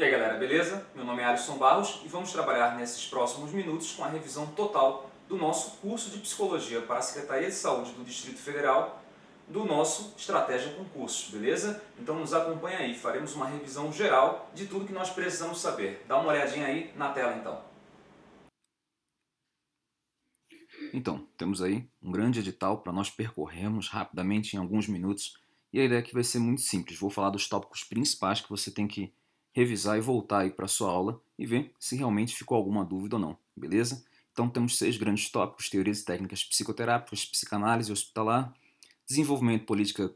E aí galera, beleza? Meu nome é Alisson Barros e vamos trabalhar nesses próximos minutos com a revisão total do nosso curso de Psicologia para a Secretaria de Saúde do Distrito Federal, do nosso Estratégia Concursos, beleza? Então nos acompanha aí, faremos uma revisão geral de tudo que nós precisamos saber. Dá uma olhadinha aí na tela então. Então, temos aí um grande edital para nós percorrermos rapidamente em alguns minutos e a ideia aqui vai ser muito simples. Vou falar dos tópicos principais que você tem que revisar e voltar aí para a sua aula e ver se realmente ficou alguma dúvida ou não, beleza? Então temos 6 grandes tópicos: teorias e técnicas psicoterápicas, psicanálise hospitalar, desenvolvimento política,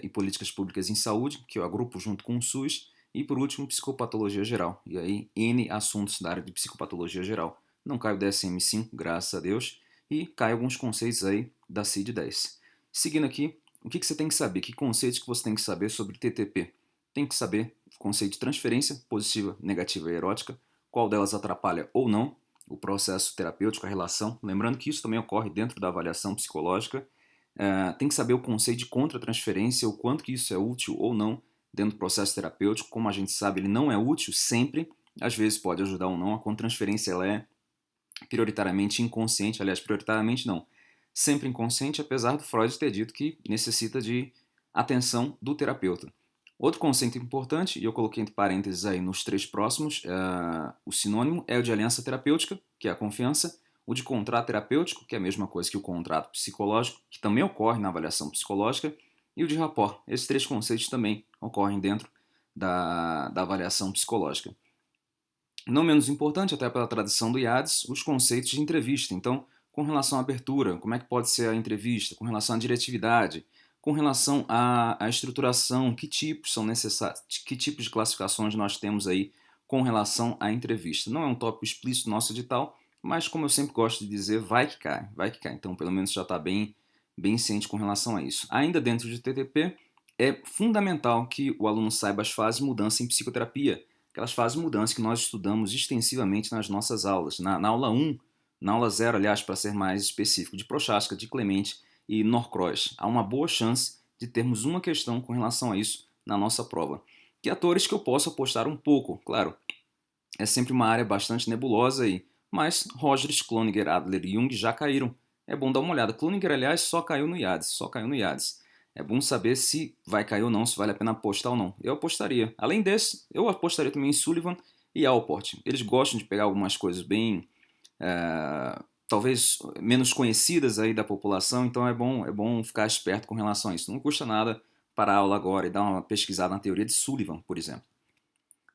e políticas públicas em saúde, que eu agrupo junto com o SUS, e por último, psicopatologia geral. E aí, N assuntos da área de psicopatologia geral. Não cai o DSM-5, graças a Deus, e cai alguns conceitos aí da CID-10. Seguindo aqui, o que você tem que saber? Que conceitos que você tem que saber sobre TTP? Tem que saber o conceito de transferência, positiva, negativa e erótica, qual delas atrapalha ou não o processo terapêutico, a relação. Lembrando que isso também ocorre dentro da avaliação psicológica. Tem que saber o conceito de contra-transferência, o quanto que isso é útil ou não dentro do processo terapêutico. Como a gente sabe, ele não é útil sempre, às vezes pode ajudar ou não. A contra-transferência ela é prioritariamente inconsciente, aliás, prioritariamente não, sempre inconsciente, apesar do Freud ter dito que necessita de atenção do terapeuta. Outro conceito importante, e eu coloquei entre parênteses aí nos 3 próximos, o sinônimo é o de aliança terapêutica, que é a confiança, o de contrato terapêutico, que é a mesma coisa que o contrato psicológico, que também ocorre na avaliação psicológica, e o de rapport. Esses 3 conceitos também ocorrem dentro da avaliação psicológica. Não menos importante, até pela tradição do IADS, os conceitos de entrevista. Então, com relação à abertura, como é que pode ser a entrevista, com relação à diretividade, com relação à estruturação, que tipos são necessários, que tipos de classificações nós temos aí com relação à entrevista. Não é um tópico explícito nosso edital, mas como eu sempre gosto de dizer, vai que cai, vai que cai. Então, pelo menos já está bem ciente com relação a isso. Ainda dentro de TTP, é fundamental que o aluno saiba as fases de mudança em psicoterapia, aquelas fases de mudança que nós estudamos extensivamente nas nossas aulas. Na aula 1, na aula 0, aliás, para ser mais específico, de Prochaska, de Clemente e Norcross. Há uma boa chance de termos uma questão com relação a isso na nossa prova. Que atores que eu posso apostar um pouco, claro, é sempre uma área bastante nebulosa aí, mas Rogers, Cloninger, Adler e Jung já caíram. É bom dar uma olhada. Cloninger, aliás, só caiu no IADS, só caiu no IADS. É bom saber se vai cair ou não, se vale a pena apostar ou não. Eu apostaria. Além desse, eu apostaria também em Sullivan e Alport. Eles gostam de pegar algumas coisas bem, talvez menos conhecidas aí da população, então é bom ficar esperto com relação a isso. Não custa nada parar a aula agora e dar uma pesquisada na teoria de Sullivan, por exemplo.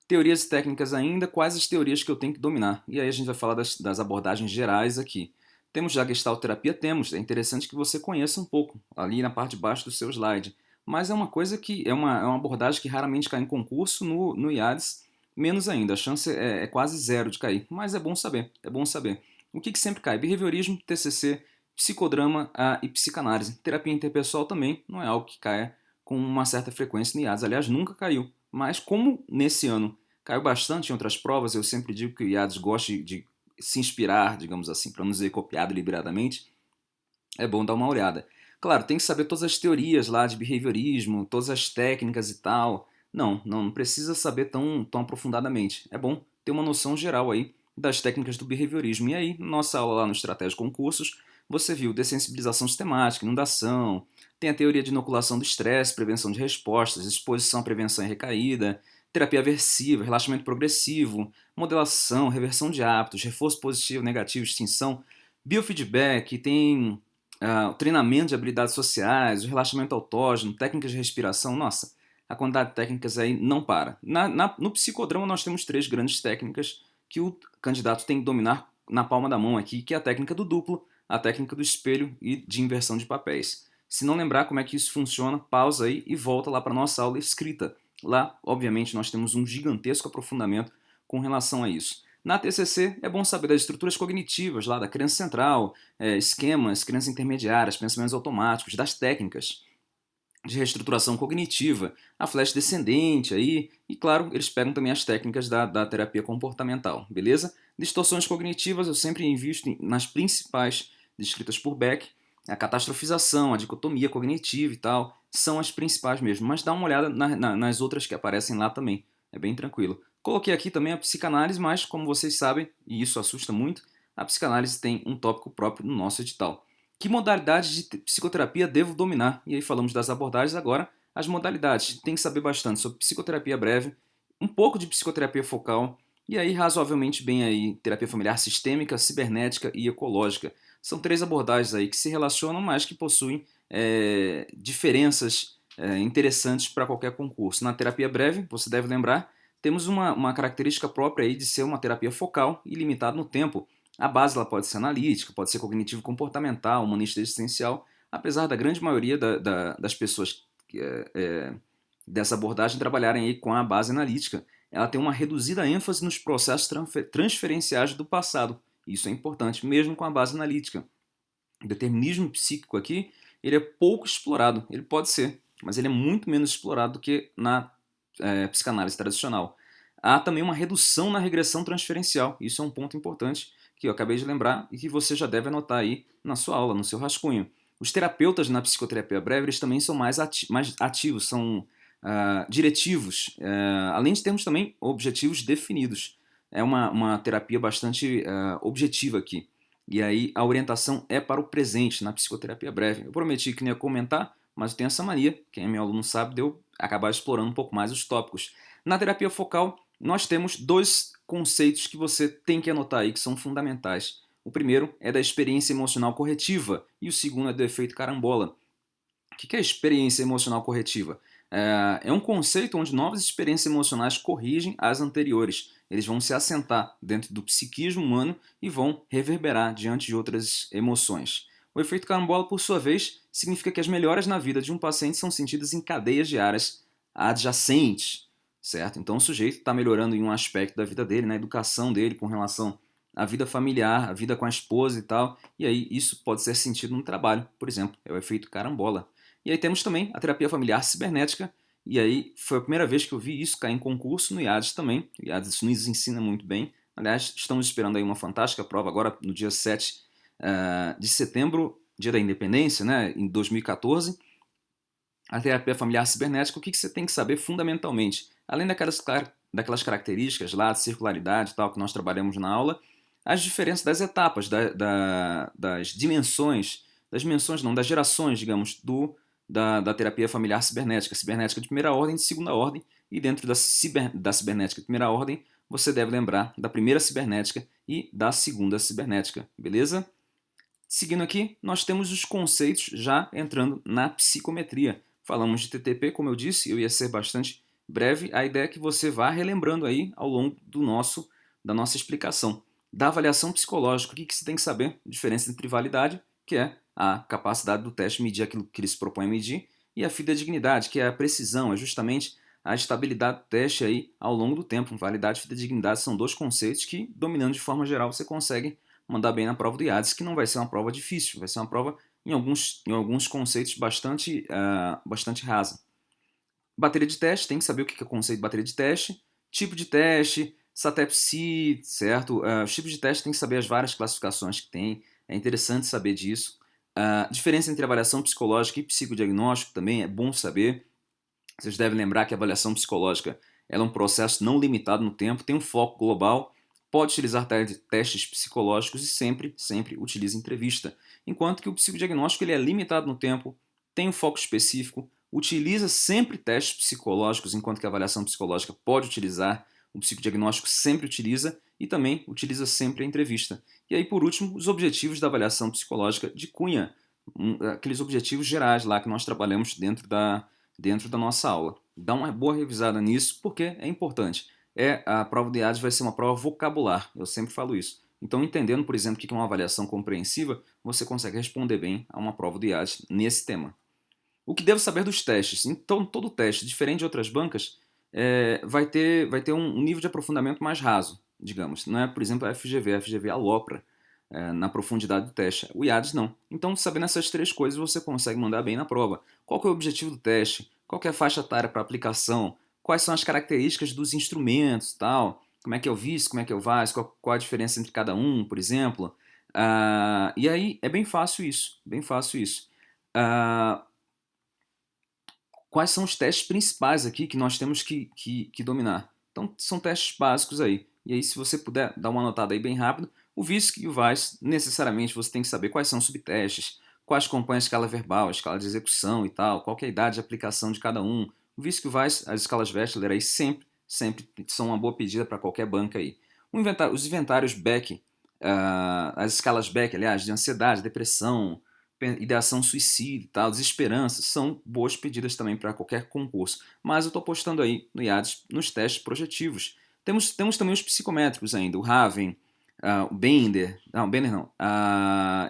Teorias e técnicas ainda, quais as teorias que eu tenho que dominar? E aí a gente vai falar das abordagens gerais aqui. Temos já Gestalt terapia? Temos. É interessante que você conheça um pouco, ali na parte de baixo do seu slide. Mas é uma coisa que é uma abordagem que raramente cai em concurso, no IADS, menos ainda. A chance é quase zero de cair. Mas é bom saber, é bom saber. O que sempre cai? Behaviorismo, TCC, psicodrama e psicanálise. Terapia interpessoal também não é algo que caia com uma certa frequência no IADS. Aliás, nunca caiu. Mas como nesse ano caiu bastante em outras provas, eu sempre digo que o IADS gosta de se inspirar, digamos assim, para não dizer copiar deliberadamente, é bom dar uma olhada. Claro, tem que saber todas as teorias lá de behaviorismo, todas as técnicas e tal. Não precisa saber tão aprofundadamente. É bom ter uma noção geral aí das técnicas do behaviorismo. E aí, nossa aula lá no Estratégia Concursos, você viu dessensibilização sistemática, inundação, tem a teoria de inoculação do estresse, prevenção de respostas, exposição à prevenção e recaída, terapia aversiva, relaxamento progressivo, modelação, reversão de hábitos, reforço positivo, negativo, extinção, biofeedback, tem o treinamento de habilidades sociais, o relaxamento autógeno, técnicas de respiração. Nossa, a quantidade de técnicas aí não para. No psicodrama nós temos 3 grandes técnicas que o candidato tem que dominar na palma da mão aqui, que é a técnica do duplo, a técnica do espelho e de inversão de papéis. Se não lembrar como é que isso funciona, pausa aí e volta lá para a nossa aula escrita. Lá, obviamente, nós temos um gigantesco aprofundamento com relação a isso. Na TCC, é bom saber das estruturas cognitivas, lá da crença central, esquemas, crenças intermediárias, pensamentos automáticos, das técnicas de reestruturação cognitiva, a flecha descendente aí, e claro, eles pegam também as técnicas da terapia comportamental, beleza? Distorções cognitivas eu sempre invisto nas principais descritas por Beck, a catastrofização, a dicotomia cognitiva e tal, são as principais mesmo, mas dá uma olhada nas outras que aparecem lá também, é bem tranquilo. Coloquei aqui também a psicanálise, mas como vocês sabem, e isso assusta muito, a psicanálise tem um tópico próprio no nosso edital. Que modalidades de psicoterapia devo dominar? E aí falamos das abordagens, agora as modalidades. Tem que saber bastante sobre psicoterapia breve, um pouco de psicoterapia focal, e aí razoavelmente bem aí terapia familiar sistêmica, cibernética e ecológica. São 3 abordagens aí que se relacionam, mas que possuem diferenças interessantes para qualquer concurso. Na terapia breve, você deve lembrar, temos uma característica própria aí de ser uma terapia focal e limitada no tempo. A base ela pode ser analítica, pode ser cognitivo-comportamental, humanista existencial, apesar da grande maioria das pessoas dessa abordagem trabalharem aí com a base analítica. Ela tem uma reduzida ênfase nos processos transferenciais do passado. Isso é importante, mesmo com a base analítica. O determinismo psíquico aqui, ele é pouco explorado. Ele pode ser, mas ele é muito menos explorado do que na psicanálise tradicional. Há também uma redução na regressão transferencial. Isso é um ponto importante que eu acabei de lembrar e que você já deve anotar aí na sua aula, no seu rascunho. Os terapeutas na psicoterapia breve eles também são mais ativos, são diretivos, além de termos também objetivos definidos. É uma terapia bastante objetiva aqui. E aí a orientação é para o presente na psicoterapia breve. Eu prometi que não ia comentar, mas eu tenho essa mania, quem é meu aluno sabe, de eu acabar explorando um pouco mais os tópicos. Na terapia focal, nós temos 2 conceitos que você tem que anotar aí, que são fundamentais. O primeiro é da experiência emocional corretiva e o segundo é do efeito carambola. O que é experiência emocional corretiva? É um conceito onde novas experiências emocionais corrigem as anteriores. Eles vão se assentar dentro do psiquismo humano e vão reverberar diante de outras emoções. O efeito carambola, por sua vez, significa que as melhoras na vida de um paciente são sentidas em cadeias diárias adjacentes, certo? Então o sujeito está melhorando em um aspecto da vida dele, na educação dele com relação à vida familiar, à vida com a esposa e tal, e aí isso pode ser sentido no trabalho, por exemplo, é o efeito carambola. E aí temos também a terapia familiar cibernética, e aí foi a primeira vez que eu vi isso cair em concurso no IADES também. O IADES nos ensina muito bem. Aliás, estamos esperando aí uma fantástica prova agora no dia 7 de setembro, dia da independência, né, em 2014. A terapia familiar cibernética, o que você tem que saber fundamentalmente? Além daquelas características lá, de circularidade e tal, que nós trabalhamos na aula, as diferenças das etapas, das dimensões não, das gerações, digamos, da terapia familiar cibernética. Cibernética de primeira ordem e de segunda ordem, e dentro da cibernética de primeira ordem, você deve lembrar da primeira cibernética e da segunda cibernética, beleza? Seguindo aqui, nós temos os conceitos já entrando na psicometria. Falamos de TTP, como eu disse, eu ia ser bastante breve. A ideia é que você vá relembrando aí ao longo da nossa explicação. Da avaliação psicológica, o que você tem que saber? A diferença entre validade, que é a capacidade do teste medir aquilo que ele se propõe a medir, e a fidedignidade, que é a precisão, é justamente a estabilidade do teste aí ao longo do tempo. Validade e fidedignidade são 2 conceitos que, dominando de forma geral, você consegue mandar bem na prova do IADES, que não vai ser uma prova difícil, vai ser uma prova em alguns conceitos bastante rasa. Bateria de teste, tem que saber o que é o conceito de bateria de teste, tipo de teste, SATEP-C, certo? Os tipos de teste tem que saber as várias classificações que tem, é interessante saber disso. Diferença entre avaliação psicológica e psicodiagnóstico também é bom saber. Vocês devem lembrar que a avaliação psicológica ela é um processo não limitado no tempo, tem um foco global, pode utilizar testes psicológicos e sempre utiliza entrevista. Enquanto que o psicodiagnóstico ele é limitado no tempo, tem um foco específico, utiliza sempre testes psicológicos, enquanto que a avaliação psicológica pode utilizar, o psicodiagnóstico sempre utiliza e também utiliza sempre a entrevista. E aí, por último, os objetivos da avaliação psicológica de cunha, aqueles objetivos gerais lá que nós trabalhamos dentro da nossa aula. Dá uma boa revisada nisso, porque é importante. A prova de IADES vai ser uma prova vocabular, eu sempre falo isso. Então, entendendo, por exemplo, o que é uma avaliação compreensiva, você consegue responder bem a uma prova de IADES nesse tema. O que devo saber dos testes? Então, todo teste, diferente de outras bancas, vai ter um nível de aprofundamento mais raso, digamos. Não é, por exemplo, a FGV alopra na profundidade do teste. O IADES não. Então, sabendo essas 3 coisas, você consegue mandar bem na prova. Qual que é o objetivo do teste? Qual que é a faixa etária para aplicação? Quais são as características dos instrumentos, tal? Como é que é o VIS, como é que é o VAS? Qual a diferença entre cada um, por exemplo? E aí é bem fácil isso, bem fácil isso. Quais são os testes principais aqui que nós temos que dominar? Então, são testes básicos aí. E aí, se você puder dar uma anotada aí bem rápido, o VISC e o VAIS, necessariamente você tem que saber quais são os subtestes, quais compõem a escala verbal, a escala de execução e tal, qual que é a idade de aplicação de cada um. O VISC e o VAIS, as escalas Wechsler aí sempre são uma boa pedida para qualquer banca aí. Os inventários Beck, as escalas Beck, aliás, de ansiedade, depressão, ideação suicida e tal, desesperança, são boas pedidas também para qualquer concurso. Mas eu estou postando aí no IADES nos testes projetivos. Temos também os psicométricos ainda, o Raven, o Bender, não, Bender não.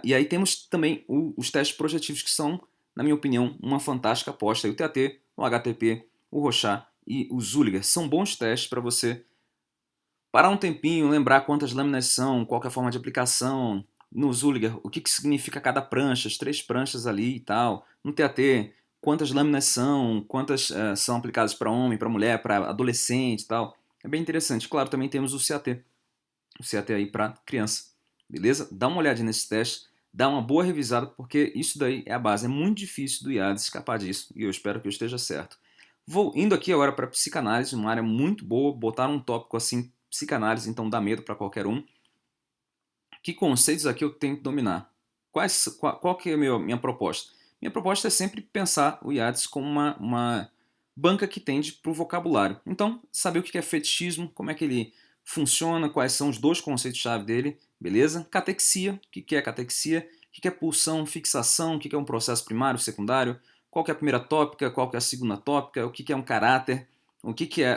E aí temos também os testes projetivos que são, na minha opinião, uma fantástica aposta. O TAT, o HTP, o Rorschach e o Zulliger são bons testes para você parar um tempinho, lembrar quantas lâminas são, qual que é a forma de aplicação. No Zulliger, o que, que significa cada prancha, as 3 pranchas ali e tal. No TAT, quantas lâminas são, quantas são aplicadas para homem, para mulher, para adolescente e tal. É bem interessante. Claro, também temos o CAT. O CAT aí para criança. Beleza? Dá uma olhadinha nesse teste, dá uma boa revisada, porque isso daí é a base. É muito difícil do IADES escapar disso, e eu espero que eu esteja certo. Vou indo aqui agora para psicanálise, uma área muito boa. Botar um tópico assim, psicanálise, então dá medo para qualquer um. Que conceitos aqui eu tenho que dominar? Qual que é a minha proposta? Minha proposta é sempre pensar o IADES como uma banca que tende para o vocabulário. Então, saber o que é fetichismo, como é que ele funciona, quais são os 2 conceitos-chave dele, beleza? Catexia, o que é catexia? O que é pulsão, fixação, o que é um processo primário, secundário, qual que é a primeira tópica, qual que é a segunda tópica, o que é um caráter,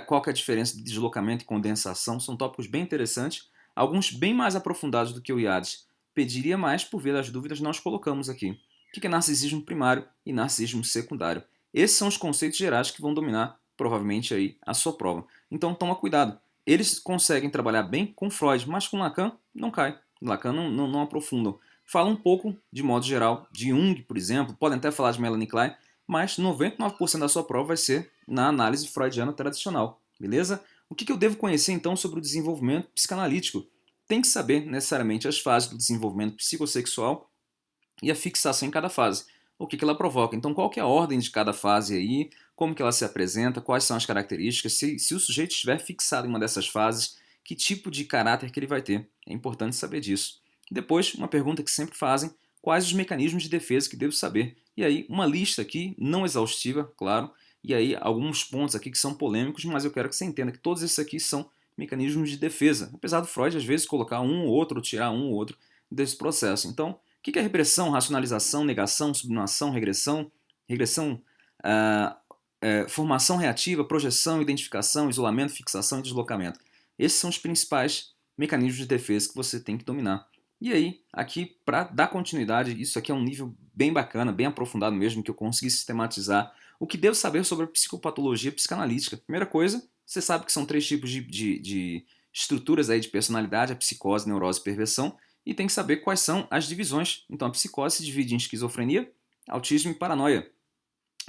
qual que é a diferença de deslocamento e condensação. São tópicos bem interessantes, alguns bem mais aprofundados do que o IADES pediria, mas por via das dúvidas nós colocamos aqui. O que é narcisismo primário e narcisismo secundário? Esses são os conceitos gerais que vão dominar provavelmente aí a sua prova. Então toma cuidado. Eles conseguem trabalhar bem com Freud, mas com Lacan não cai. Lacan não aprofundam. Fala um pouco, de modo geral, de Jung, por exemplo, podem até falar de Melanie Klein, mas 99% da sua prova vai ser na análise freudiana tradicional, beleza? O que eu devo conhecer então sobre o desenvolvimento psicanalítico? Tem que saber necessariamente as fases do desenvolvimento psicossexual e a fixação em cada fase. O que ela provoca? Então, qual que é a ordem de cada fase aí? Como que ela se apresenta? Quais são as características? Se o sujeito estiver fixado em uma dessas fases, que tipo de caráter que ele vai ter? É importante saber disso. Depois, uma pergunta que sempre fazem: quais os mecanismos de defesa que devo saber? E aí, uma lista aqui, não exaustiva, claro, e aí alguns pontos aqui que são polêmicos, mas eu quero que você entenda que todos esses aqui são mecanismos de defesa. Apesar do Freud, às vezes, colocar um ou outro, ou tirar um ou outro desse processo. Então, o que é repressão, racionalização, negação, sublimação, regressão, formação reativa, projeção, identificação, isolamento, fixação e deslocamento? Esses são os principais mecanismos de defesa que você tem que dominar. E aí, aqui, para dar continuidade, isso aqui é um nível bem bacana, bem aprofundado mesmo, que eu consegui sistematizar. O que devo saber sobre a psicopatologia psicanalítica? Primeira coisa, você sabe que são 3 tipos de estruturas aí de personalidade: a psicose, neurose e perversão. E tem que saber quais são as divisões. Então, a psicose se divide em esquizofrenia, autismo e paranoia,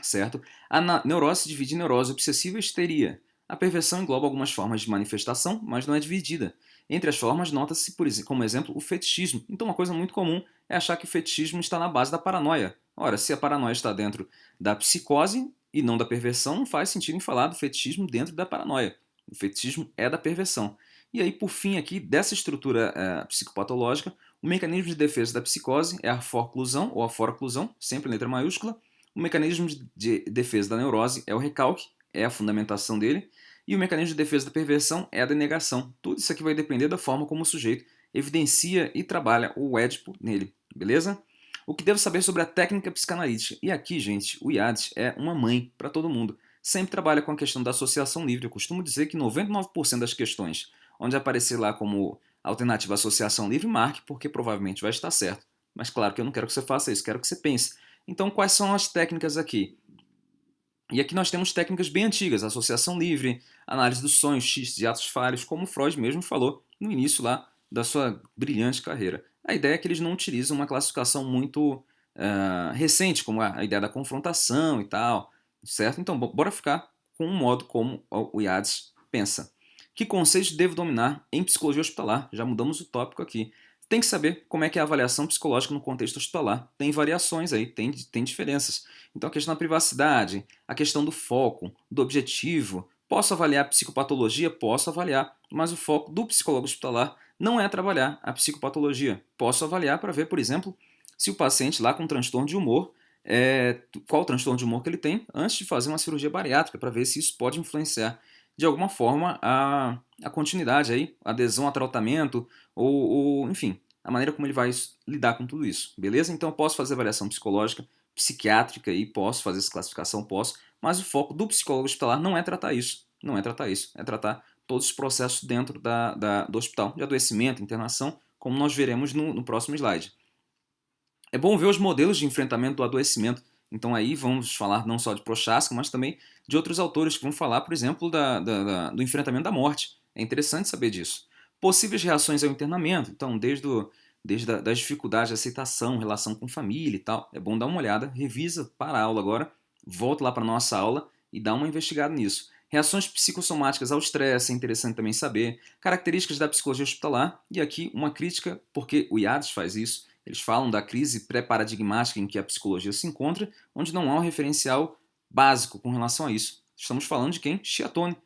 certo? A neurose se divide em neurose obsessiva e histeria. A perversão engloba algumas formas de manifestação, mas não é dividida. Entre as formas, nota-se, como exemplo, o fetichismo. Então, uma coisa muito comum é achar que o fetichismo está na base da paranoia. Ora, se a paranoia está dentro da psicose e não da perversão, não faz sentido em falar do fetichismo dentro da paranoia. O fetichismo é da perversão. E aí, por fim, aqui, dessa estrutura psicopatológica, o mecanismo de defesa da psicose é a forclusão ou a foroclusão, sempre em letra maiúscula. O mecanismo de defesa da neurose é o recalque, é a fundamentação dele. E o mecanismo de defesa da perversão é a denegação. Tudo isso aqui vai depender da forma como o sujeito evidencia e trabalha o Édipo nele, beleza? O que devo saber sobre a técnica psicanalítica? E aqui, gente, o IADES é uma mãe para todo mundo. Sempre trabalha com a questão da associação livre. Eu costumo dizer que 99% das questões onde aparecer lá como alternativa associação livre, marque, porque provavelmente vai estar certo. Mas claro que eu não quero que você faça isso, quero que você pense. Então, quais são as técnicas aqui? E aqui nós temos técnicas bem antigas: associação livre, análise dos sonhos, xistos e atos falhos, como Freud mesmo falou no início lá da sua brilhante carreira. A ideia é que eles não utilizam uma classificação muito recente, como a ideia da confrontação e tal, certo? Então, bora ficar com um modo como o IADES pensa. Que conceitos devo dominar em psicologia hospitalar? Já mudamos o tópico aqui. Tem que saber como é que é a avaliação psicológica no contexto hospitalar. Tem variações aí, tem diferenças. Então, a questão da privacidade, a questão do foco, do objetivo, Posso avaliar a psicopatologia? Posso avaliar, mas o foco do psicólogo hospitalar não é trabalhar a psicopatologia. Posso avaliar para ver, por exemplo, se o paciente lá com transtorno de humor, qual o transtorno de humor que ele tem, antes de fazer uma cirurgia bariátrica, para ver se isso pode influenciar de alguma forma a continuidade, aí, a adesão a tratamento, enfim, a maneira como ele vai lidar com tudo isso, beleza? Então eu posso fazer avaliação psicológica, psiquiátrica, e posso fazer essa classificação, posso, mas o foco do psicólogo hospitalar não é tratar isso, não é tratar isso, é tratar todos os processos dentro do hospital, de adoecimento, internação, como nós veremos no próximo slide. É bom ver os modelos de enfrentamento do adoecimento. Então aí vamos falar não só de Prochaska, mas também de outros autores que vão falar, por exemplo, do enfrentamento da morte. É interessante saber disso. Possíveis reações ao internamento, então desde das dificuldades de aceitação, relação com família e tal. É bom dar uma olhada, revisa para a aula agora, volta lá para a nossa aula e dá uma investigada nisso. Reações psicossomáticas ao estresse, é interessante também saber. Características da psicologia hospitalar, e aqui uma crítica, porque o IADS faz isso. Eles falam da crise pré-paradigmática em que a psicologia se encontra, onde não há um referencial básico com relação a isso. Estamos falando de quem? Schiattoni.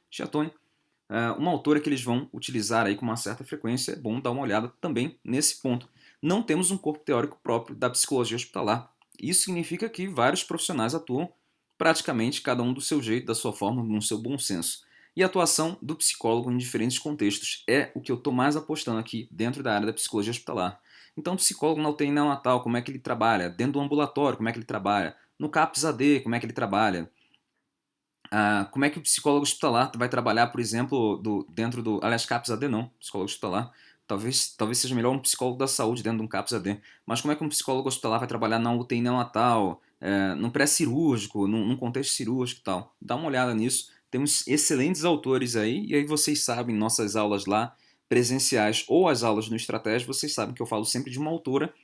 Uma autora que eles vão utilizar aí com uma certa frequência, é bom dar uma olhada também nesse ponto. Não temos um corpo teórico próprio da psicologia hospitalar. Isso significa que vários profissionais atuam praticamente cada um do seu jeito, da sua forma, no seu bom senso. E a atuação do psicólogo em diferentes contextos é o que eu estou mais apostando aqui dentro da área da psicologia hospitalar. Então, o psicólogo na UTI neonatal, como é que ele trabalha? Dentro do ambulatório, como é que ele trabalha? No CAPS-AD, como é que ele trabalha? Como é que o psicólogo hospitalar vai trabalhar, por exemplo, aliás, CAPS-AD não, psicólogo hospitalar. Talvez seja melhor um psicólogo da saúde dentro de um CAPS-AD. Mas como é que um psicólogo hospitalar vai trabalhar na UTI neonatal, no pré-cirúrgico, num contexto cirúrgico e tal? Dá uma olhada nisso. Temos excelentes autores aí, e aí vocês sabem, nossas aulas lá, presenciais ou as aulas no Estratégia, vocês sabem que eu falo sempre de uma autora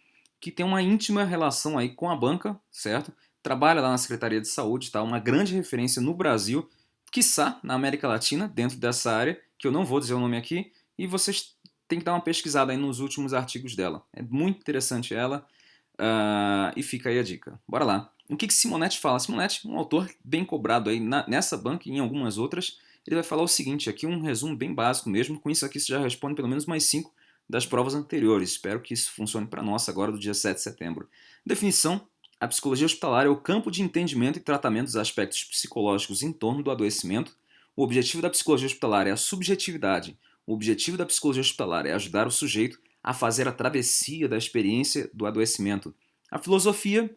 que tem uma íntima relação aí com a banca, certo? Trabalha lá na Secretaria de Saúde, tá? Uma grande referência no Brasil, quiçá na América Latina, dentro dessa área, que eu não vou dizer o nome aqui, e vocês têm que dar uma pesquisada aí nos últimos artigos dela. É muito interessante ela, e fica aí a dica. Bora lá. O que Simonetti fala? Simonetti, um autor bem cobrado aí nessa banca e em algumas outras, ele vai falar o seguinte, aqui um resumo bem básico mesmo, com isso aqui você já responde pelo menos mais 5 das provas anteriores. Espero que isso funcione para nós agora do dia 7 de setembro. Definição: a psicologia hospitalar é o campo de entendimento e tratamento dos aspectos psicológicos em torno do adoecimento. O objetivo da psicologia hospitalar é a subjetividade. O objetivo da psicologia hospitalar é ajudar o sujeito a fazer a travessia da experiência do adoecimento. A filosofia,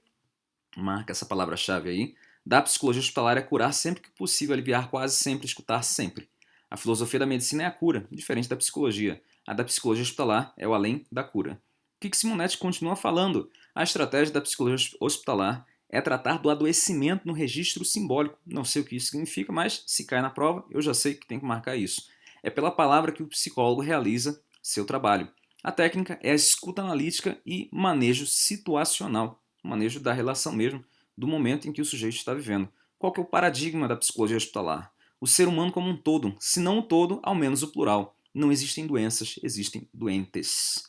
marca essa palavra-chave aí, da psicologia hospitalar é curar sempre que possível, aliviar quase sempre, escutar sempre. A filosofia da medicina é a cura, diferente da psicologia. A da psicologia hospitalar é o além da cura. O que Simonetti continua falando? A estratégia da psicologia hospitalar é tratar do adoecimento no registro simbólico. Não sei o que isso significa, mas se cai na prova, eu já sei que tem que marcar isso. É pela palavra que o psicólogo realiza seu trabalho. A técnica é a escuta analítica e manejo situacional, manejo da relação mesmo, do momento em que o sujeito está vivendo. Qual que é o paradigma da psicologia hospitalar? O ser humano como um todo, se não o todo, ao menos o plural. Não existem doenças, existem doentes.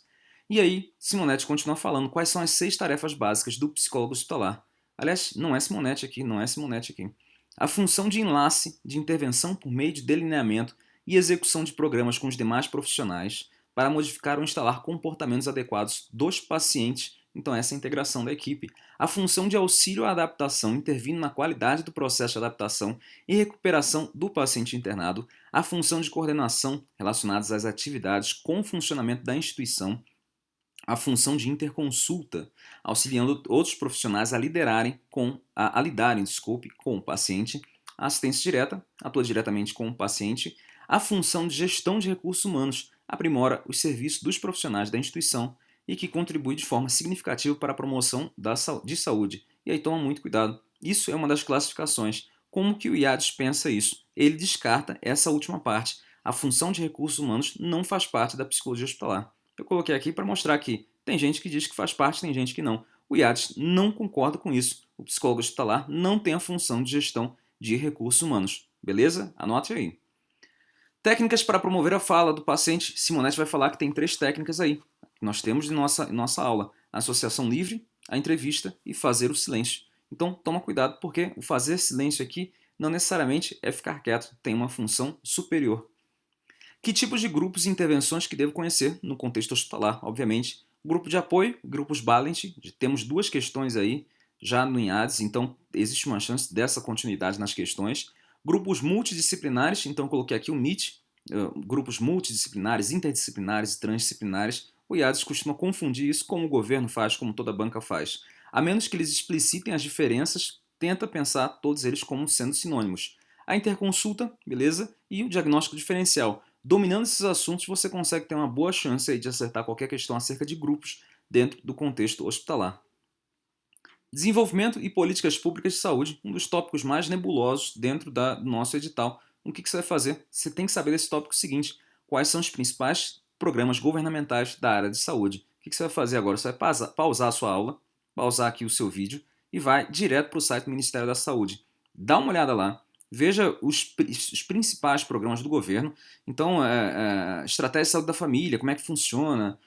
E aí, Simonetti continua falando quais são as 6 tarefas básicas do psicólogo hospitalar. Aliás, não é Simonetti aqui, não é Simonetti aqui. A função de enlace, de intervenção por meio de delineamento e execução de programas com os demais profissionais para modificar ou instalar comportamentos adequados dos pacientes. Então, essa é a integração da equipe. A função de auxílio à adaptação, intervindo na qualidade do processo de adaptação e recuperação do paciente internado. A função de coordenação, relacionadas às atividades com o funcionamento da instituição. A função de interconsulta, auxiliando outros profissionais a lidarem com o paciente. A assistência direta, atua diretamente com o paciente. A função de gestão de recursos humanos, aprimora os serviços dos profissionais da instituição e que contribui de forma significativa para a promoção de saúde. E aí toma muito cuidado. Isso é uma das classificações. Como que o IADS pensa isso? Ele descarta essa última parte. A função de recursos humanos não faz parte da psicologia hospitalar. Eu coloquei aqui para mostrar que tem gente que diz que faz parte, tem gente que não. O IADS não concorda com isso. O psicólogo hospitalar não tem a função de gestão de recursos humanos. Beleza? Anote aí. Técnicas para promover a fala do paciente. Simonetti vai falar que tem 3 técnicas aí. Nós temos em nossa aula. A associação livre, a entrevista e fazer o silêncio. Então, toma cuidado, porque o fazer silêncio aqui não necessariamente é ficar quieto, tem uma função superior. Que tipos de grupos e intervenções que devo conhecer no contexto hospitalar? Obviamente, grupo de apoio, grupos Balint, temos duas questões aí já no INADES, então existe uma chance dessa continuidade nas questões. Grupos multidisciplinares, então coloquei aqui o MIT, grupos multidisciplinares, interdisciplinares e transdisciplinares. O IADES costuma confundir isso como o governo faz, como toda banca faz. A menos que eles explicitem as diferenças, tenta pensar todos eles como sendo sinônimos. A interconsulta, beleza? E o diagnóstico diferencial. Dominando esses assuntos, você consegue ter uma boa chance aí de acertar qualquer questão acerca de grupos dentro do contexto hospitalar. Desenvolvimento e políticas públicas de saúde, um dos tópicos mais nebulosos dentro do nosso edital. O que você vai fazer? Você tem que saber desse tópico seguinte: quais são os principais programas governamentais da área de saúde. O que você vai fazer agora? Você vai pausar a sua aula, pausar aqui o seu vídeo e vai direto para o site do Ministério da Saúde. Dá uma olhada lá, veja os principais programas do governo. Então, estratégia de saúde da família, como é que funciona,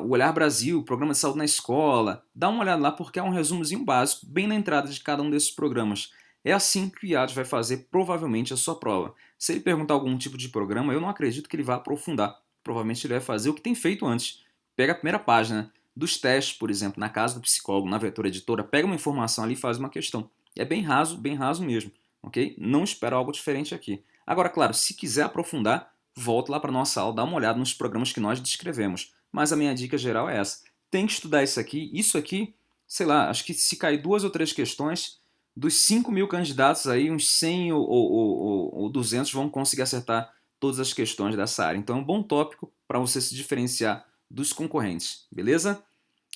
o Olhar Brasil, Programa de Saúde na Escola. Dá uma olhada lá porque é um resumozinho básico, bem na entrada de cada um desses programas. É assim que o IAD vai fazer provavelmente a sua prova. Se ele perguntar algum tipo de programa, eu não acredito que ele vá aprofundar. Provavelmente ele vai fazer o que tem feito antes. Pega a primeira página dos testes, por exemplo, na casa do psicólogo, na Vetor Editora, pega uma informação ali e faz uma questão. É bem raso mesmo, ok? Não espero algo diferente aqui. Agora, claro, se quiser aprofundar, volta lá para a nossa aula, dá uma olhada nos programas que nós descrevemos. Mas a minha dica geral é essa. Tem que estudar isso aqui, sei lá, acho que se cair 2 ou 3 questões, dos 5.000 candidatos aí, uns 100 ou 200 vão conseguir acertar todas as questões dessa área. Então é um bom tópico para você se diferenciar dos concorrentes, beleza?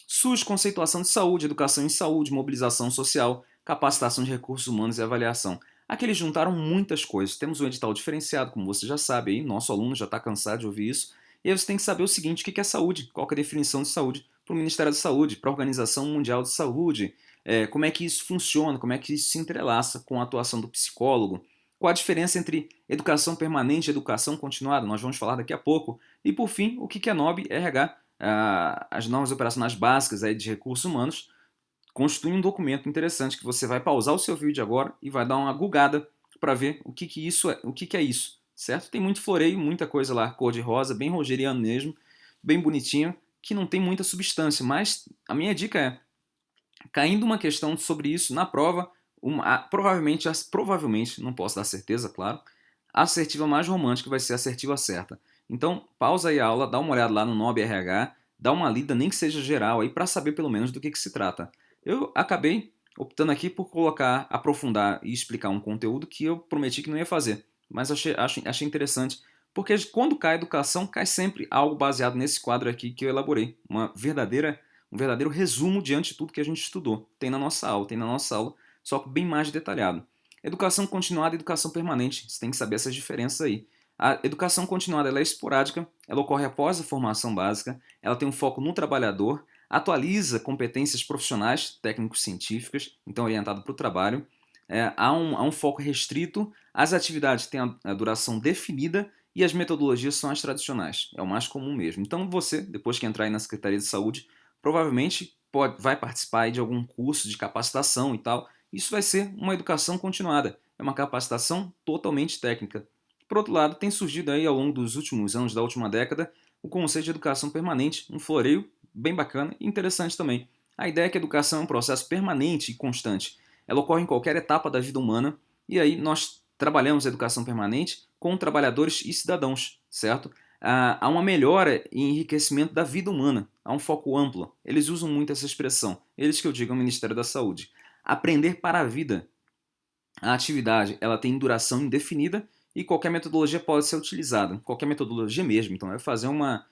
SUS, conceituação de saúde, educação em saúde, mobilização social, capacitação de recursos humanos e avaliação. Aqui eles juntaram muitas coisas. Temos um edital diferenciado, como você já sabe, aí, nosso aluno já está cansado de ouvir isso. E aí você tem que saber o seguinte: o que é saúde? Qual é a definição de saúde para o Ministério da Saúde, para a Organização Mundial de Saúde? Como é que isso funciona? Como é que isso se entrelaça com a atuação do psicólogo? Qual a diferença entre educação permanente e educação continuada? Nós vamos falar daqui a pouco. E por fim, o que é NOB RH? As normas operacionais básicas aí de recursos humanos constituem um documento interessante que você vai pausar o seu vídeo agora e vai dar uma googada para ver o que isso é, o que é isso, certo? Tem muito floreio, muita coisa lá, cor de rosa, bem rogeriano mesmo, bem bonitinho, que não tem muita substância, mas a minha dica é, caindo uma questão sobre isso na prova, provavelmente, não posso dar certeza, claro, a assertiva mais romântica vai ser a assertiva certa. Então, pausa aí a aula, dá uma olhada lá no NOB RH, dá uma lida, nem que seja geral, aí para saber pelo menos do que se trata. Eu acabei optando aqui por aprofundar e explicar um conteúdo que eu prometi que não ia fazer, mas achei interessante, porque quando cai educação, cai sempre algo baseado nesse quadro aqui que eu elaborei, um verdadeiro resumo diante de tudo que a gente estudou. Tem na nossa aula, só que bem mais detalhado. Educação continuada e educação permanente, você tem que saber essas diferenças aí. A educação continuada ela é esporádica, ela ocorre após a formação básica, ela tem um foco no trabalhador, atualiza competências profissionais, técnico-científicas, então orientado para o trabalho. Há um foco restrito, as atividades têm a duração definida e as metodologias são as tradicionais. É o mais comum mesmo. Então você, depois que entrar aí na Secretaria de Saúde, provavelmente vai participar aí de algum curso de capacitação e tal. Isso vai ser uma educação continuada, é uma capacitação totalmente técnica. Por outro lado, tem surgido aí ao longo dos últimos anos, da última década, o conceito de educação permanente, um floreio bem bacana e interessante também. A ideia é que a educação é um processo permanente e constante. Ela ocorre em qualquer etapa da vida humana e aí nós trabalhamos a educação permanente com trabalhadores e cidadãos, certo? Há uma melhora e enriquecimento da vida humana, há um foco amplo. Eles usam muito essa expressão, eles que eu digo é o Ministério da Saúde. Aprender para a vida. A atividade ela tem duração indefinida e qualquer metodologia pode ser utilizada, qualquer metodologia mesmo. Então, vai fazer uma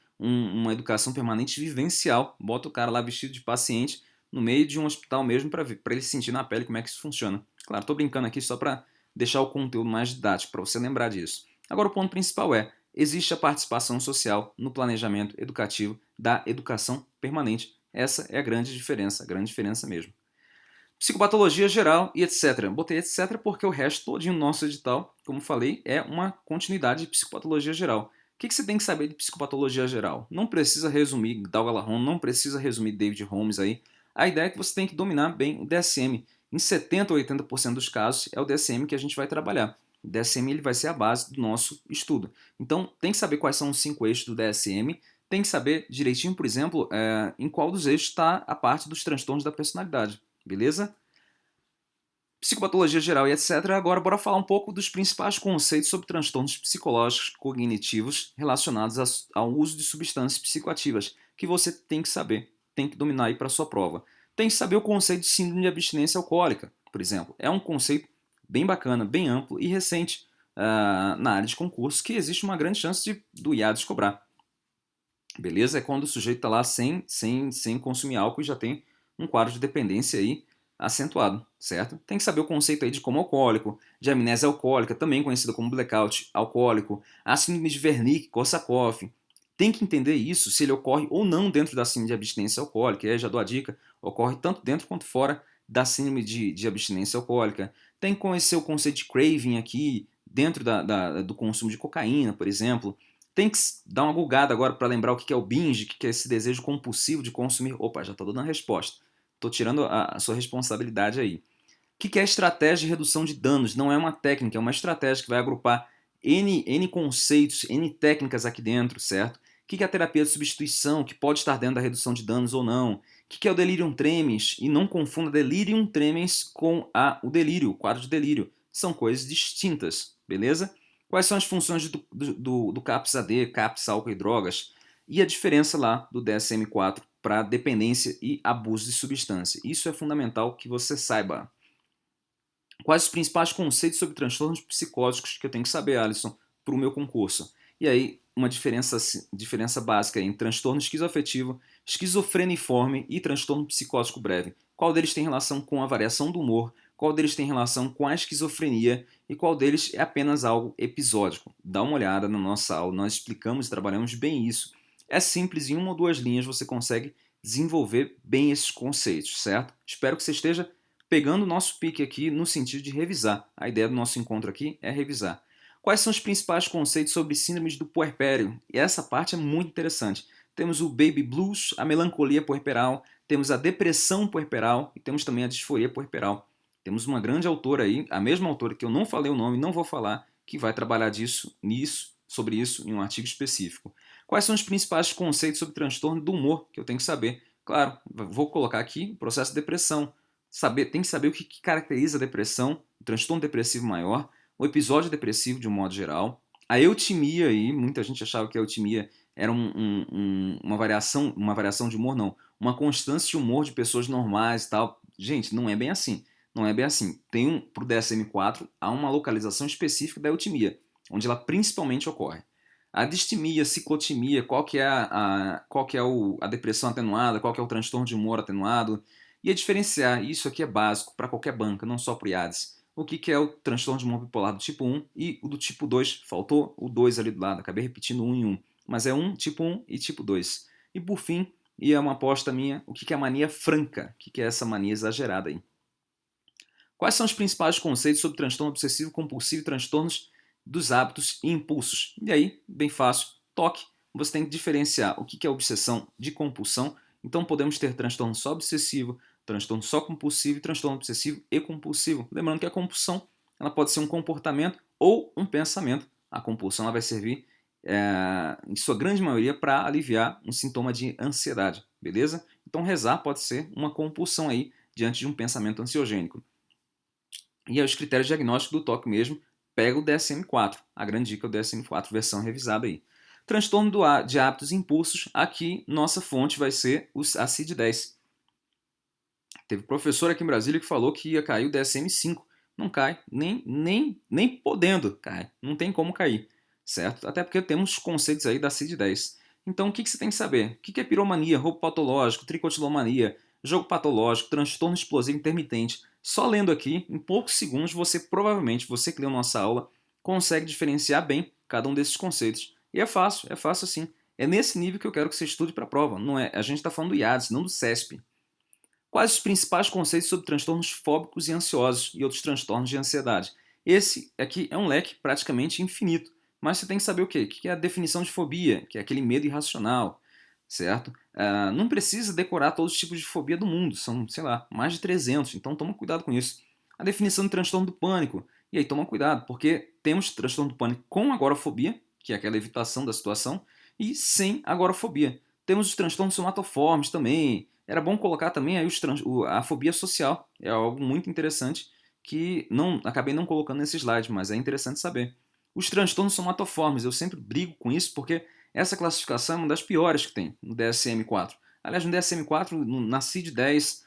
educação permanente vivencial, bota o cara lá vestido de paciente no meio de um hospital mesmo para ele sentir na pele como é que isso funciona. Claro, estou brincando aqui só para deixar o conteúdo mais didático, para você lembrar disso. Agora, o ponto principal é, existe a participação social no planejamento educativo da educação permanente. Essa é a grande diferença mesmo. Psicopatologia geral e etc. Botei etc porque o resto todinho do nosso edital, como falei, é uma continuidade de psicopatologia geral. O que você tem que saber de psicopatologia geral? Não precisa resumir Dalgalahon, não precisa resumir David Holmes aí. A ideia é que você tem que dominar bem o DSM, Em 70 ou 80% dos casos é o DSM que a gente vai trabalhar. O DSM ele vai ser a base do nosso estudo. Então tem que saber quais são os 5 eixos do DSM, tem que saber direitinho, por exemplo, em qual dos eixos está a parte dos transtornos da personalidade, beleza? Psicopatologia geral e etc. Agora, bora falar um pouco dos principais conceitos sobre transtornos psicológicos cognitivos relacionados ao uso de substâncias psicoativas, que você tem que saber, tem que dominar aí para sua prova. Tem que saber o conceito de síndrome de abstinência alcoólica, por exemplo. É um conceito bem bacana, bem amplo e recente na área de concurso, que existe uma grande chance do IADES cobrar. Beleza? É quando o sujeito está lá sem consumir álcool e já tem um quadro de dependência aí acentuado, certo? Tem que saber o conceito aí de coma alcoólico, de amnésia alcoólica, também conhecida como blackout alcoólico, a síndrome de Wernicke-Korsakoff. Tem que entender isso, se ele ocorre ou não dentro da síndrome de abstinência alcoólica. E aí já dou a dica, ocorre tanto dentro quanto fora da síndrome de abstinência alcoólica. Tem que conhecer o conceito de craving aqui, dentro do consumo de cocaína, por exemplo. Tem que dar uma bugada agora para lembrar o que é o binge, o que é esse desejo compulsivo de consumir. Opa, já estou dando a resposta. Estou tirando a sua responsabilidade aí. O que é estratégia de redução de danos? Não é uma técnica, é uma estratégia que vai agrupar N conceitos, N técnicas aqui dentro, certo? O que é a terapia de substituição, que pode estar dentro da redução de danos ou não? O que é o delirium tremens? E não confunda delirium tremens com o delírio, o quadro de delírio. São coisas distintas, beleza? Quais são as funções do CAPS-AD, CAPS, álcool e drogas? E a diferença lá do DSM-4 para dependência e abuso de substância. Isso é fundamental que você saiba. Quais os principais conceitos sobre transtornos psicóticos que eu tenho que saber, Alisson, para o meu concurso? E aí, uma diferença básica entre transtorno esquizoafetivo, esquizofreniforme e transtorno psicótico breve. Qual deles tem relação com a variação do humor? Qual deles tem relação com a esquizofrenia? E qual deles é apenas algo episódico? Dá uma olhada na nossa aula, nós explicamos e trabalhamos bem isso. É simples, em uma ou duas linhas você consegue desenvolver bem esses conceitos, certo? Espero que você esteja pegando o nosso pique aqui no sentido de revisar. A ideia do nosso encontro aqui é revisar. Quais são os principais conceitos sobre síndromes do puerpério? E essa parte é muito interessante. Temos o baby blues, a melancolia puerperal, temos a depressão puerperal e temos também a disforia puerperal. Temos uma grande autora aí, a mesma autora que eu não falei o nome, não vou falar, que vai trabalhar sobre isso em um artigo específico. Quais são os principais conceitos sobre transtorno do humor que eu tenho que saber? Claro, vou colocar aqui o processo de depressão. Tem que saber o que caracteriza a depressão, o transtorno depressivo maior, o episódio depressivo de um modo geral, a eutimia aí, muita gente achava que a eutimia era uma variação de humor, não, uma constância de humor de pessoas normais e tal. Gente, não é bem assim. Não é bem assim. Para o DSM-4, há uma localização específica da eutimia, onde ela principalmente ocorre. A distimia, ciclotimia, qual que é a depressão atenuada, qual que é o transtorno de humor atenuado, e a diferenciar, isso aqui é básico para qualquer banca, não só para o IADES, o que é o transtorno de humor bipolar do tipo 1 e o do tipo 2. Faltou o 2 ali do lado, acabei repetindo 1 e 1. Mas é tipo 1 e tipo 2. E por fim, e é uma aposta minha, o que é a mania franca? O que é essa mania exagerada aí? Quais são os principais conceitos sobre transtorno obsessivo compulsivo e transtornos dos hábitos e impulsos? E aí, bem fácil, toque. Você tem que diferenciar o que é obsessão de compulsão. Então podemos ter transtorno só obsessivo, transtorno só compulsivo e transtorno obsessivo e compulsivo. Lembrando que a compulsão ela pode ser um comportamento ou um pensamento. A compulsão ela vai servir, em sua grande maioria, para aliviar um sintoma de ansiedade, beleza? Então rezar pode ser uma compulsão aí diante de um pensamento ansiogênico. E aí os critérios diagnósticos do TOC mesmo, pega o DSM-4. A grande dica é o DSM-4, versão revisada aí. Transtorno de hábitos e impulsos, aqui nossa fonte vai ser a CID-10. Teve professor aqui em Brasília que falou que ia cair o DSM-5. Não cai, nem podendo cai. Não tem como cair, certo? Até porque temos conceitos aí da CID-10. Então o que você tem que saber? O que é piromania, roubo patológico, tricotilomania, jogo patológico, transtorno explosivo intermitente? Só lendo aqui, em poucos segundos, você que leu nossa aula, consegue diferenciar bem cada um desses conceitos. E é fácil assim. É nesse nível que eu quero que você estude para a prova. Não é, a gente está falando do IADES, não do CESP. Quais os principais conceitos sobre transtornos fóbicos e ansiosos e outros transtornos de ansiedade? Esse aqui é um leque praticamente infinito, mas você tem que saber o quê? O que é a definição de fobia, que é aquele medo irracional. certo? Não precisa decorar todos os tipos de fobia do mundo, são, sei lá, mais de 300, então toma cuidado com isso. A definição de transtorno do pânico, e aí toma cuidado, porque temos transtorno do pânico com agorafobia, que é aquela evitação da situação, e sem agorafobia. Temos os transtornos somatoformes também. Era bom colocar também aí a fobia social, é algo muito interessante que acabei não colocando nesse slide, mas é interessante saber. Os transtornos somatoformes, eu sempre brigo com isso porque essa classificação é uma das piores que tem no DSM-4. Aliás, no DSM-4, na CID-10,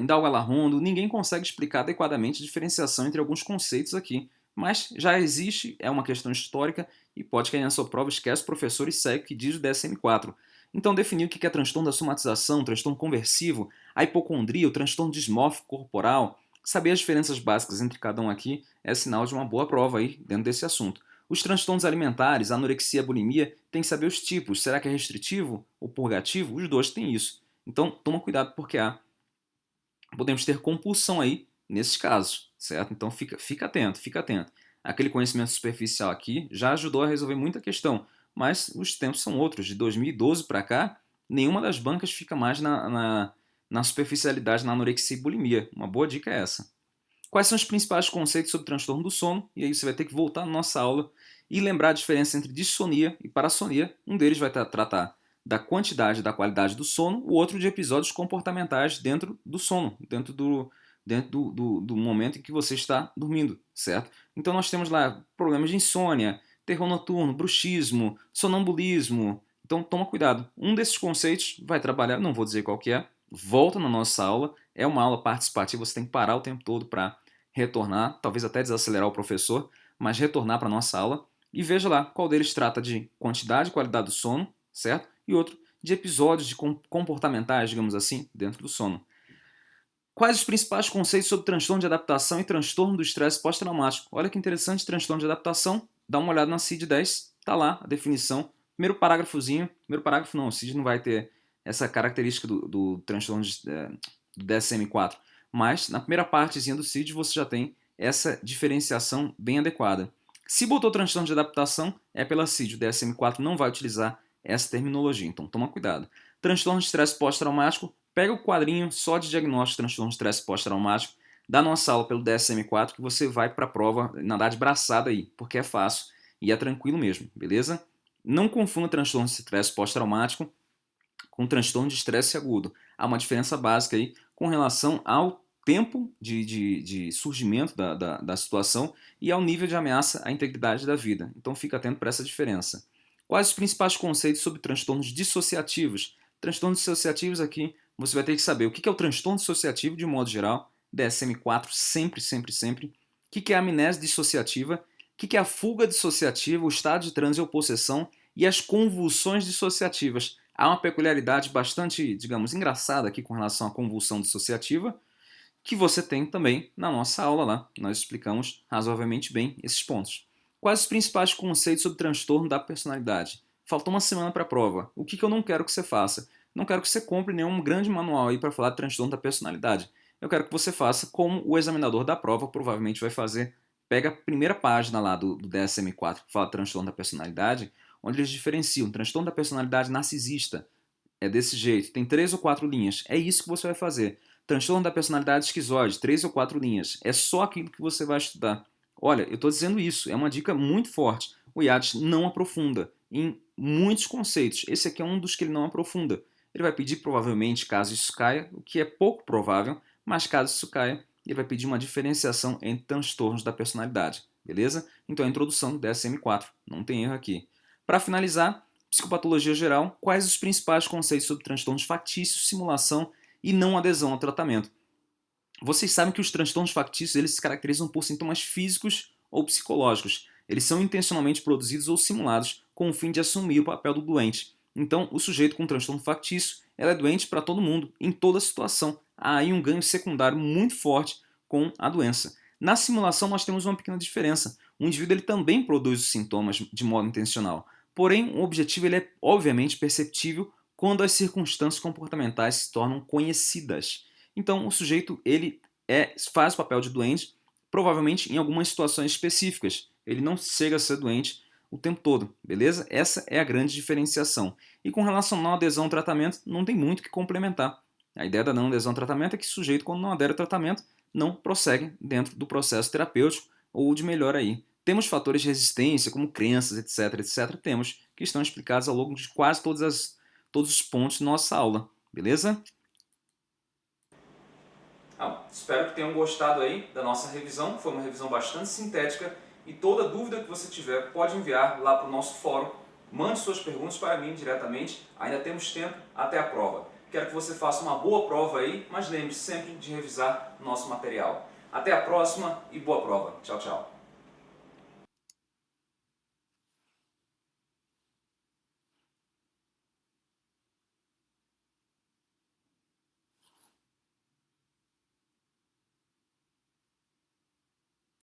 em Dalga-Larrondo, ninguém consegue explicar adequadamente a diferenciação entre alguns conceitos aqui. Mas já existe, é uma questão histórica e pode cair na sua prova, esquece o professor e segue o que diz o DSM-4. Então, definir o que é transtorno da somatização, transtorno conversivo, a hipocondria, o transtorno dismórfico corporal, saber as diferenças básicas entre cada um aqui é sinal de uma boa prova aí dentro desse assunto. Os transtornos alimentares, anorexia, bulimia, tem que saber os tipos. Será que é restritivo ou purgativo? Os dois têm isso. Então, toma cuidado porque podemos ter compulsão aí nesses casos, certo? Então, fica atento, fica atento. Aquele conhecimento superficial aqui já ajudou a resolver muita questão, mas os tempos são outros. De 2012 para cá, nenhuma das bancas fica mais na superficialidade, na anorexia e bulimia. Uma boa dica é essa. Quais são os principais conceitos sobre transtorno do sono? E aí você vai ter que voltar na nossa aula e lembrar a diferença entre dissonia e parassonia. Um deles vai tratar da quantidade e da qualidade do sono, o outro de episódios comportamentais dentro do sono, dentro do momento em que você está dormindo, certo? Então nós temos lá problemas de insônia, terror noturno, bruxismo, sonambulismo. Então toma cuidado. Um desses conceitos vai trabalhar, não vou dizer qual que é, volta na nossa aula, é uma aula participativa, você tem que parar o tempo todo para retornar, talvez até desacelerar o professor, mas retornar para a nossa aula e veja lá qual deles trata de quantidade e qualidade do sono, certo? E outro de episódios comportamentais, digamos assim, dentro do sono. Quais os principais conceitos sobre transtorno de adaptação e transtorno do estresse pós-traumático? Olha que interessante, transtorno de adaptação, dá uma olhada na CID-10, tá lá a definição, primeiro parágrafozinho, primeiro parágrafo não, o CID não vai ter essa característica do transtorno do DSM-4, mas na primeira partezinha do CID você já tem essa diferenciação bem adequada. Se botou transtorno de adaptação, é pela CID, o DSM-4 não vai utilizar essa terminologia, então toma cuidado. Transtorno de estresse pós-traumático, pega o quadrinho só de diagnóstico de transtorno de estresse pós-traumático da nossa aula pelo DSM-4 que você vai para a prova nadar de braçada aí, porque é fácil e é tranquilo mesmo, beleza? Não confunda transtorno de estresse pós-traumático com transtorno de estresse agudo. Há uma diferença básica aí com relação ao tempo de surgimento da situação e ao nível de ameaça à integridade da vida. Então fica atento para essa diferença. Quais os principais conceitos sobre transtornos dissociativos? Transtornos dissociativos aqui você vai ter que saber o que é o transtorno dissociativo de um modo geral, DSM-4 sempre, sempre, sempre. O que é a amnésia dissociativa? O que é a fuga dissociativa, o estado de transe ou possessão e as convulsões dissociativas? Há uma peculiaridade bastante, digamos, engraçada aqui com relação à convulsão dissociativa, que você tem também na nossa aula lá. Nós explicamos razoavelmente bem esses pontos. Quais os principais conceitos sobre transtorno da personalidade? Faltou uma semana para a prova. O que eu não quero que você faça? Não quero que você compre nenhum grande manual aí para falar de transtorno da personalidade. Eu quero que você faça como o examinador da prova provavelmente vai fazer. Pega a primeira página lá do DSM-4 que fala de transtorno da personalidade, onde eles diferenciam transtorno da personalidade narcisista. É desse jeito, tem 3 ou 4 linhas. É isso que você vai fazer. Transtorno da personalidade esquizoide, 3 ou 4 linhas. É só aquilo que você vai estudar. Olha, eu estou dizendo isso, é uma dica muito forte. O IADS não aprofunda em muitos conceitos. Esse aqui é um dos que ele não aprofunda. Ele vai pedir, provavelmente, caso isso caia, o que é pouco provável, mas caso isso caia, ele vai pedir uma diferenciação entre transtornos da personalidade. Beleza? Então, a introdução do DSM-4. Não tem erro aqui. Para finalizar, psicopatologia geral, quais os principais conceitos sobre transtornos factícios, simulação e não adesão ao tratamento? Vocês sabem que os transtornos factícios eles se caracterizam por sintomas físicos ou psicológicos. Eles são intencionalmente produzidos ou simulados com o fim de assumir o papel do doente. Então, o sujeito com transtorno factício ela é doente para todo mundo, em toda situação. Há aí um ganho secundário muito forte com a doença. Na simulação, nós temos uma pequena diferença. O indivíduo ele também produz os sintomas de modo intencional. Porém, o objetivo ele é obviamente perceptível quando as circunstâncias comportamentais se tornam conhecidas. Então, o sujeito ele faz o papel de doente, provavelmente em algumas situações específicas. Ele não chega a ser doente o tempo todo, beleza? Essa é a grande diferenciação. E com relação à não adesão ao tratamento, não tem muito o que complementar. A ideia da não adesão ao tratamento é que o sujeito, quando não adere ao tratamento, não prossegue dentro do processo terapêutico ou de melhora aí. Temos fatores de resistência, como crenças, etc, etc, temos, que estão explicados ao longo de quase todos os pontos da nossa aula, beleza? Espero que tenham gostado aí da nossa revisão, foi uma revisão bastante sintética e toda dúvida que você tiver pode enviar lá para o nosso fórum, mande suas perguntas para mim diretamente, ainda temos tempo até a prova. Quero que você faça uma boa prova aí, mas lembre-se sempre de revisar o nosso material. Até a próxima e boa prova. Tchau, tchau.